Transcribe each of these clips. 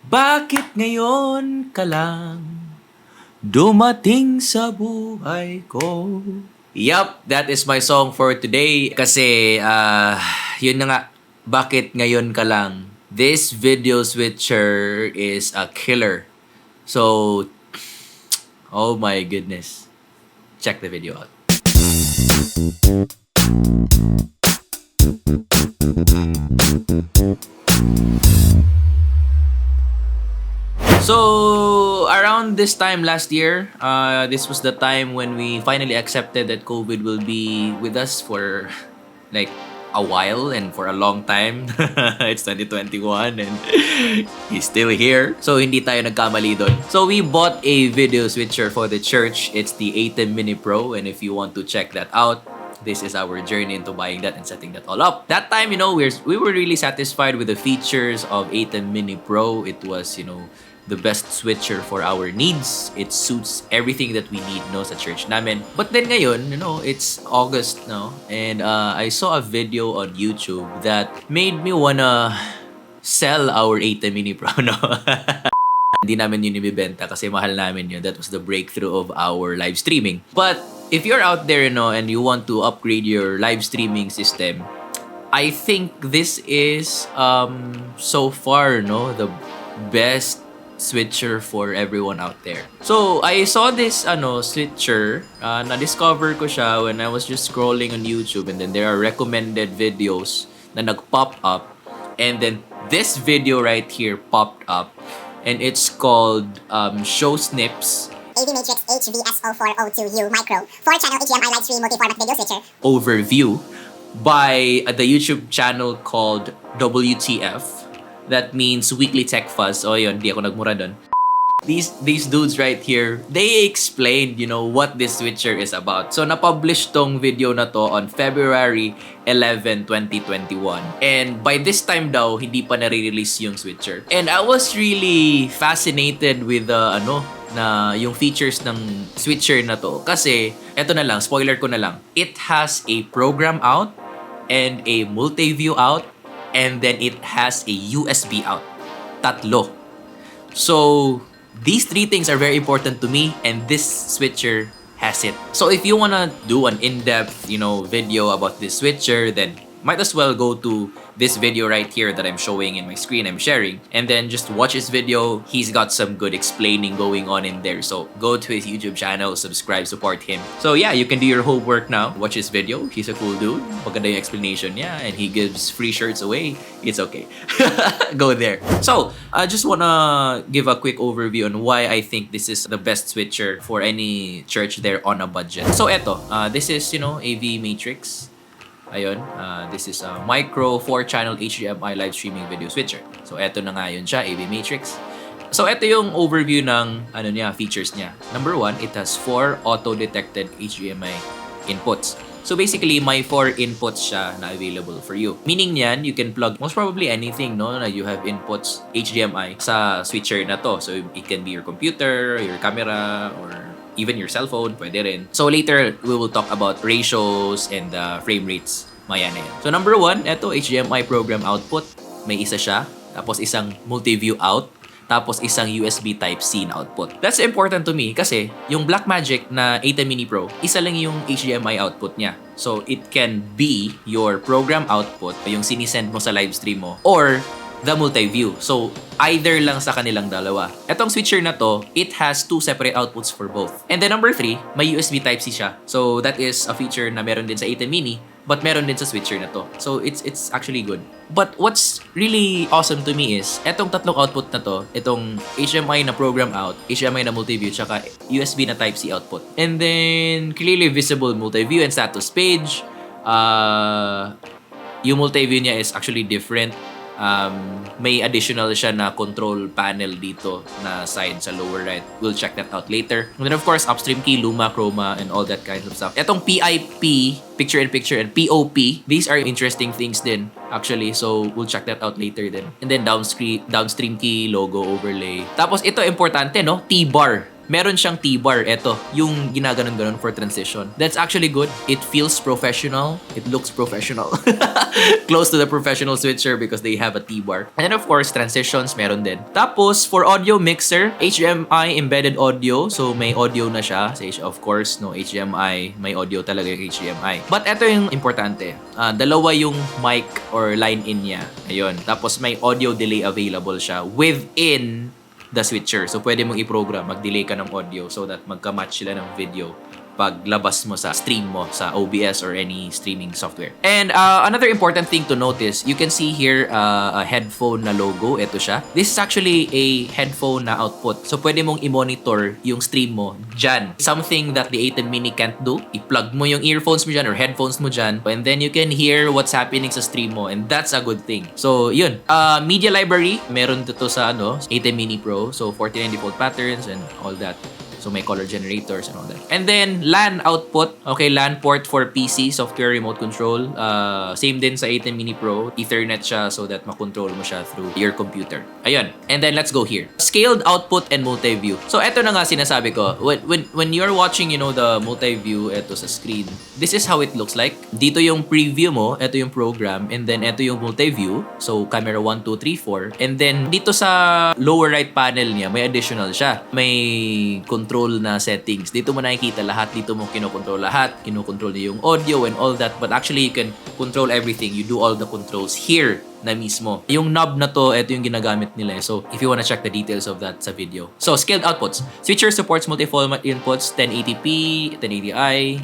Bakit ngayon ka lang dumating sa buhay ko? Yup, that is my song for today. Kasi, yun na nga, bakit ngayon ka lang? This video switcher is a killer. So, oh my goodness. Check the video out. So, around this time last year, this was the time when we finally accepted that COVID will be with us for like a while and for a long time. It's 2021 and he's still here. So, hindi tayo nagkamali doon. So, we bought a video switcher for the church. It's the Hdmi Pro, and if you want to check that out, this is our journey into buying that and setting that all up. That time, we were really satisfied with the features of Hdmi Pro. It was, the best switcher for our needs. It suits everything that we need, sa church namin. But then ngayon, it's August, and I saw a video on YouTube that made me wanna sell our Hdmi Pro, Hindi namin yun ibibenta kasi mahal namin yun. That was the breakthrough of our live streaming. But if you're out there, and you want to upgrade your live streaming system, I think this is so far, the best switcher for everyone out there. So, I saw this switcher, na-discover ko siya when I was just scrolling on YouTube, and then there are recommended videos na nag-pop up, and then this video right here popped up, and it's called Show Snips AVMATRIX HVS0402U Micro 4-channel HDMI live stream multi-format video switcher overview by the YouTube channel called WTF. That means Weekly Tech Fuzz. Oh, yun, di ako nagmura doon. These dudes right here, they explained, what this switcher is about. So, na-publish tong video na to on February 11, 2021. And by this time daw, hindi pa nare-release yung switcher. And I was really fascinated with yung features ng switcher na to. Kasi, eto na lang, spoiler ko na lang. It has a program out and a multi-view out, and then it has a USB out. Tatlo. So, these three things are very important to me, and this switcher has it. So, if you wanna do an in-depth, video about this switcher, then might as well go to this video right here that I'm showing in my screen, I'm sharing, and then just watch his video. He's got some good explaining going on in there. So go to his YouTube channel, subscribe, support him. So yeah, you can do your homework now. Watch his video. He's a cool dude. Maganda yung explanation niya, and he gives free shirts away. It's okay. Go there. So I just wanna give a quick overview on why I think this is the best switcher for any church there on a budget. So eto, this is AVMATRIX. Ayun, this is a micro 4-channel HDMI live streaming video switcher. So, eto na nga yun siya, AVMATRIX. So, eto yung overview ng features niya. Number 1, it has 4 auto-detected HDMI inputs. So, basically, may 4 inputs siya na available for you. Meaning niyan, you can plug most probably anything, na you have inputs HDMI sa switcher na to. So, it can be your computer, your camera, or even your cell phone, pwede rin. So later, we will talk about ratios and frame rates. Maya na yan. So number 1, eto, HDMI program output. May isa siya. Tapos isang multi-view out. Tapos isang USB Type-C na output. That's important to me kasi yung Blackmagic na Hdmi Pro, isa lang yung HDMI output niya. So it can be your program output, yung sinisend mo sa live stream mo, or the multi-view. So, either lang sa kanilang dalawa. Etong switcher na to, it has 2 separate outputs for both. And then number 3, may USB Type-C siya. So, that is a feature na meron din sa Hdmi, but meron din sa switcher na to. So, it's actually good. But what's really awesome to me is, etong tatlong output na to, itong HDMI na program out, HDMI na multi-view, tsaka USB na Type-C output. And then, clearly visible multi-view and status page. Yung multi-view niya is actually different. May additional siya na control panel dito na side sa lower right. We'll check that out later. And then of course, upstream key, luma, chroma, and all that kinds of stuff. Etong PIP, picture-in-picture, and POP, these are interesting things din, actually. So, we'll check that out later din. And then downstream key, logo, overlay. Tapos ito, importante, T-bar. meron siyang T-bar. Ito, yung ginaganon-ganon for transition. That's actually good. It feels professional. It looks professional. Close to the professional switcher because they have a T-bar. And then of course, transitions meron din. Tapos, for audio mixer, HDMI embedded audio. So, may audio na siya. Of course, no, HDMI, may audio talaga yung HDMI. But ito yung importante. Dalawa yung mic or line-in niya. Ayun. Tapos, may audio delay available siya within the switcher. So, pwede mong i-program, mag-delay ka ng audio so that magka-match sila ng video pag labas mo sa stream mo sa OBS or any streaming software. And another important thing to notice, you can see here a headphone na logo. Ito siya. This is actually a headphone na output. So, pwede mong i-monitor yung stream mo dyan. Something that the AVMATRIX can't do. I-plug mo yung earphones mo dyan or headphones mo dyan and then you can hear what's happening sa stream mo and that's a good thing. So, yun. Media library, meron dito sa AVMATRIX Pro. So, 49 default patterns and all that. So, may color generators and all that. And then, LAN output. Okay, LAN port for PC, software remote control. Same din sa AVMATRIX Pro. Ethernet siya so that makontrol mo siya through your computer. Ayun. And then, let's go here. Scaled output and multi-view. So, eto na nga sinasabi ko. When you're watching, the multi-view, eto sa screen, this is how it looks like. Dito yung preview mo, eto yung program, and then eto yung multi-view. So, camera 1, 2, 3, 4. And then, dito sa lower right panel niya, may additional siya. May control na settings. Dito mo nakikita lahat. Dito mo kinokontrol lahat. Kinokontrol niya yung audio and all that. But actually, you can control everything. You do all the controls here na mismo. Yung knob na to, ito yung ginagamit nila. So, if you wanna check the details of that sa video. So, scaled outputs. Switcher supports multi-format inputs, 1080p, 1080i,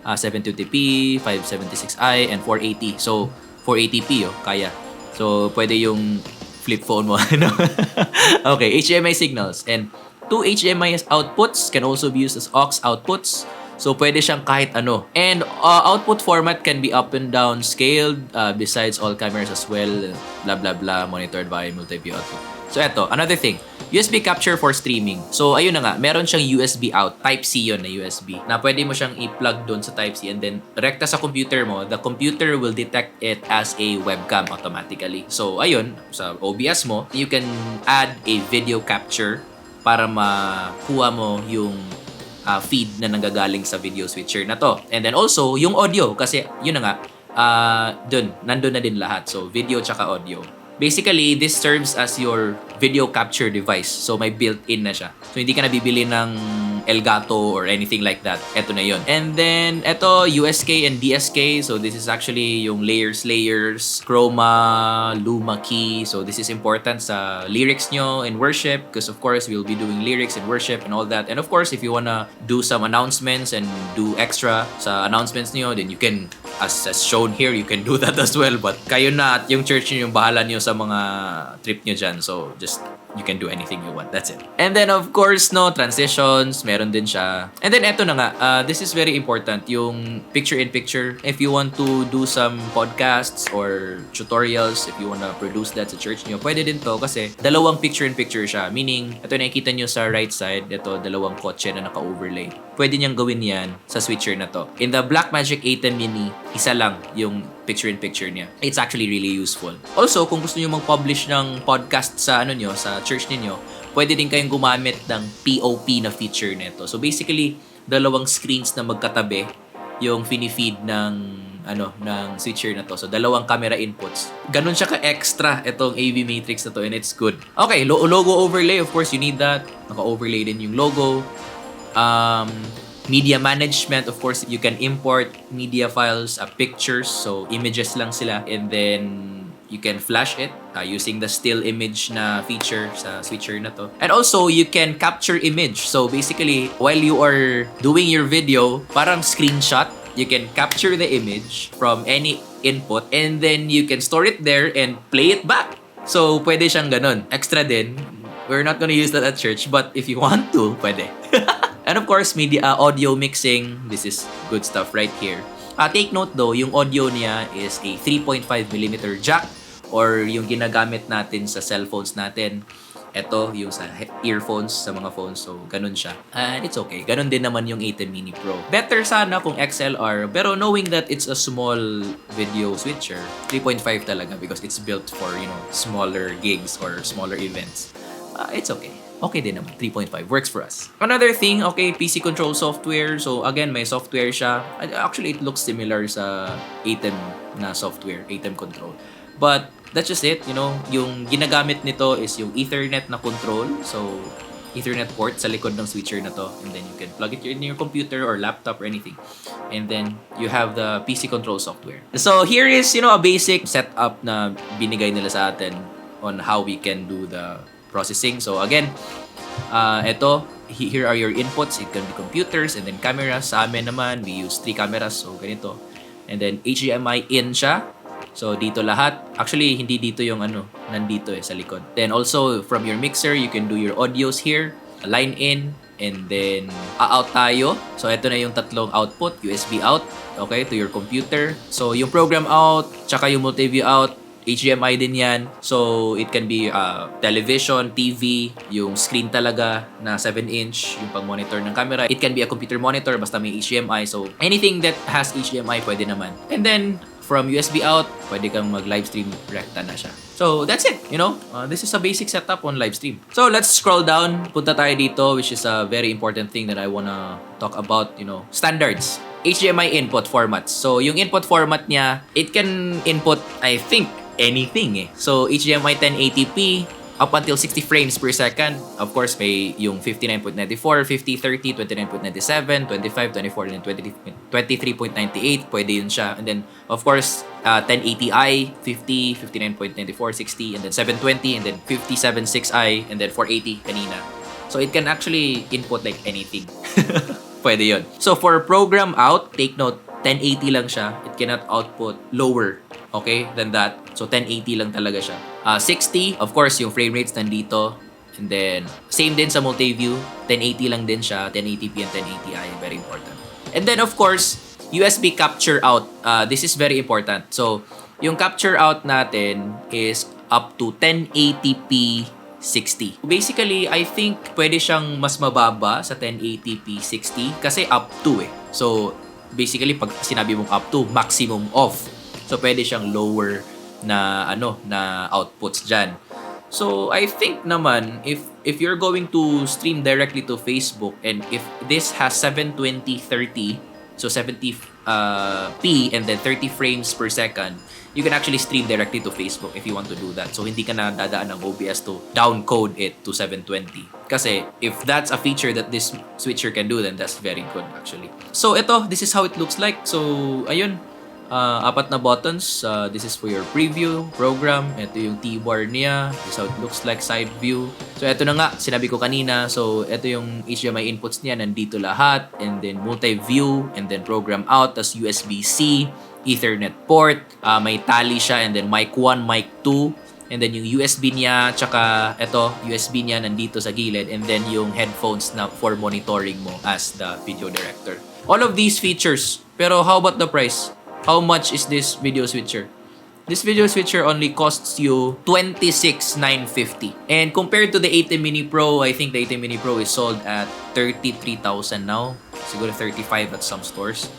720p, 576i, and 480. So, 480p, kaya. So, pwede yung flip phone mo. Okay, HDMI signals. And 2 HDMI outputs can also be used as aux outputs. So, pwede siyang kahit ano. And output format can be up and down scaled besides all cameras as well. Blah, blah, blah. Monitored by multi-view output. So, eto. Another thing. USB capture for streaming. So, ayun na nga. Meron siyang USB out. Type-C yun na USB. Na pwede mo siyang i-plug doon sa Type-C and then rekta sa computer mo. The computer will detect it as a webcam automatically. So, ayun. Sa OBS mo, you can add a video capture para makuha mo yung feed na nanggagaling sa video switcher na to. And then also, yung audio. Kasi, yun na nga, nandun na din lahat. So, video tsaka audio. Basically, this serves as your video capture device. So, may built-in na siya. So, hindi ka na bibili ng Elgato or anything like that. Ito na yun. And then, ito, USK and DSK. So, this is actually yung layers, chroma, luma key. So, this is important sa lyrics nyo in worship because, of course, we'll be doing lyrics in worship and all that. And, of course, if you wanna do some announcements and do extra sa announcements nyo, then you can, as shown here, you can do that as well. But kayo na at yung church nyo yung bahala nyo sa mga trip nyo dyan. So, just, you can do anything you want. That's it. And then, of course, transitions, meron din siya. And then, eto na nga, this is very important, yung picture-in-picture. If you want to do some podcasts or tutorials, if you wanna produce that sa church nyo, pwede din to kasi dalawang picture-in-picture siya. Meaning, ito nakikita nyo sa right side, ito, dalawang kotse na naka-overlay. Pwede niyang gawin yan sa switcher na to. In the Blackmagic A10 Mini, isa lang yung picture-in-picture niya. It's actually really useful. Also, kung gusto niyo mag-publish ng podcast sa sa church ninyo, pwede din kayong gumamit ng POP na feature nito. So basically, dalawang screens na magkatabi yung fini-feed ng switcher na to. So dalawang camera inputs. Ganun siya ka-extra itong AVMATRIX na to and it's good. Okay, logo overlay, of course you need that. Naka-overlay din yung logo. Media management, of course, you can import media files, pictures, so images lang sila, and then you can flash it using the still image na feature sa switcher na to. And also, you can capture image. So basically, while you are doing your video, parang screenshot, you can capture the image from any input, and then you can store it there and play it back. So, pwede siyang ganun. Extra din. We're not gonna use that at church, but if you want to, pwede. And of course, media audio mixing. This is good stuff right here. Take note though, yung audio niya is a 3.5mm jack or yung ginagamit natin sa cellphones natin. Ito, yung sa earphones, sa mga phones. So, ganun siya. And it's okay. Ganun din naman yung A10 Mini Pro. Better sana kung XLR. Pero knowing that it's a small video switcher, 3.5 talaga because it's built for, smaller gigs or smaller events. it's okay. Okay din naman, 3.5 works for us. Another thing, okay, PC control software. So again, may software siya. Actually, it looks similar sa ATEM na software, ATEM control. But that's just it, you know, yung ginagamit nito is yung Ethernet na control. So Ethernet port sa likod ng switcher na to, and then you can plug it in your computer or laptop or anything. And then you have the PC control software. So here is, you know, a basic setup na binigay nila sa atin on how we can do the processing. So again, here are your inputs. It can be computers and then cameras. Sa amin naman, we use 3 cameras. So ganito. And then HDMI in siya. So dito lahat. Actually, hindi dito yung nandito sa likod. Then also from your mixer, you can do your audios here. Line in and then out tayo. So ito na yung tatlong output, USB out, okay, to your computer. So yung program out, tsaka yung multi-view out, HDMI din yan. So, it can be television, TV, yung screen talaga na 7-inch, yung pang-monitor ng camera. It can be a computer monitor, basta may HDMI. So, anything that has HDMI, pwede naman. And then, from USB out, pwede kang mag-livestream rekta na siya. So, that's it, you know. This is a basic setup on livestream. So, let's scroll down. Punta tayo dito, which is a very important thing that I wanna talk about, you know. Standards. HDMI input formats. So, yung input format niya, it can input, I think, anything So, HDMI 1080p up until 60 frames per second. Of course, may yung 59.94, 50, 30, 29.97, 25, 24, and 23.98. Pwede yun siya. And then, of course, 1080i, 50, 59.94, 60, and then 720, and then 57.6i, and then 480 kanina. So, it can actually input like anything. Pwede yun. So, for program out, take note, 1080 lang siya. It cannot output lower, okay, than that. So, 1080 lang talaga siya. 60, of course, yung frame rates nandito. And then, same din sa multi-view. 1080 lang din siya. 1080p and 1080i. Very important. And then, of course, USB capture out. This is very important. So, yung capture out natin is up to 1080p 60. Basically, I think pwede siyang mas mababa sa 1080p 60 kasi up to So, basically, pag sinabi mong up to, maximum off. So, pwede siyang lower na na outputs dyan. So, I think naman, if you're going to stream directly to Facebook, and if this has 720/30, so 70p and then 30 frames per second, you can actually stream directly to Facebook if you want to do that. So, hindi ka na dadaan ng OBS to downcode it to 720. Kasi, if that's a feature that this switcher can do, then that's very good actually. So, this is how it looks like. So, ayun. 4 na buttons. This is for your preview program. Ito yung T-bar niya. This is how it looks like, side view. So, ito na nga, sinabi ko kanina. So, ito yung HDMI inputs niya. Nandito lahat. And then, multi-view. And then, program out. Tas USB-C. Ethernet port. May tally siya. And then, mic 1, mic 2. And then, yung USB niya. Tsaka, ito, USB niya nandito sa gilid. And then, yung headphones na for monitoring mo as the video director. All of these features. Pero, how about the price? How much is this video switcher? This video switcher only costs you $26,950. And compared to the ATEM Mini Pro, I think the ATEM Mini Pro is sold at $33,000 now. Siguro $35,000 at some stores.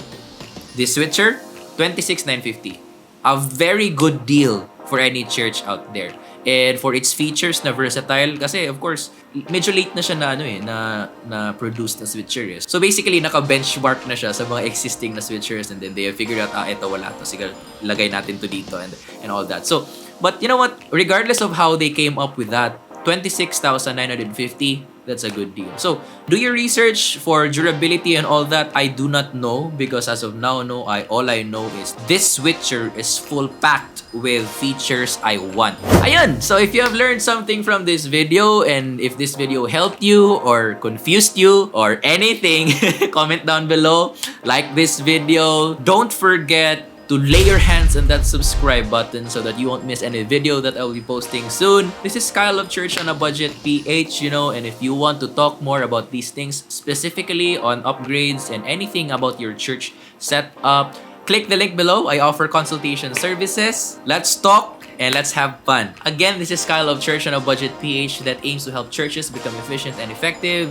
This switcher, $26,950. A very good deal for any church out there. And for its features na versatile, kasi of course, medyo late na siya na produce na switcher. So basically, naka-benchmark na siya sa mga existing na switchers, and then they have figured out, ito wala to. Sige, lagay natin to dito and all that. So, but you know what? Regardless of how they came up with that, $26,950, that's a good deal. So, do your research for durability and all that. I do not know because as of now, all I know is this switcher is full packed with features I want. Ayun! So, if you have learned something from this video and if this video helped you or confused you or anything, comment down below. Like this video. Don't forget to lay your hands on that subscribe button so that you won't miss any video that I will be posting soon. This is Kyle of Church on a Budget PH, and if you want to talk more about these things, specifically on upgrades and anything about your church setup, click the link below. I offer consultation services. Let's talk and let's have fun. Again, this is Kyle of Church on a Budget PH that aims to help churches become efficient and effective.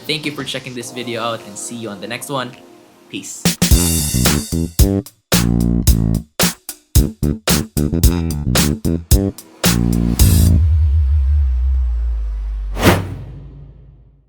Thank you for checking this video out and see you on the next one. Peace.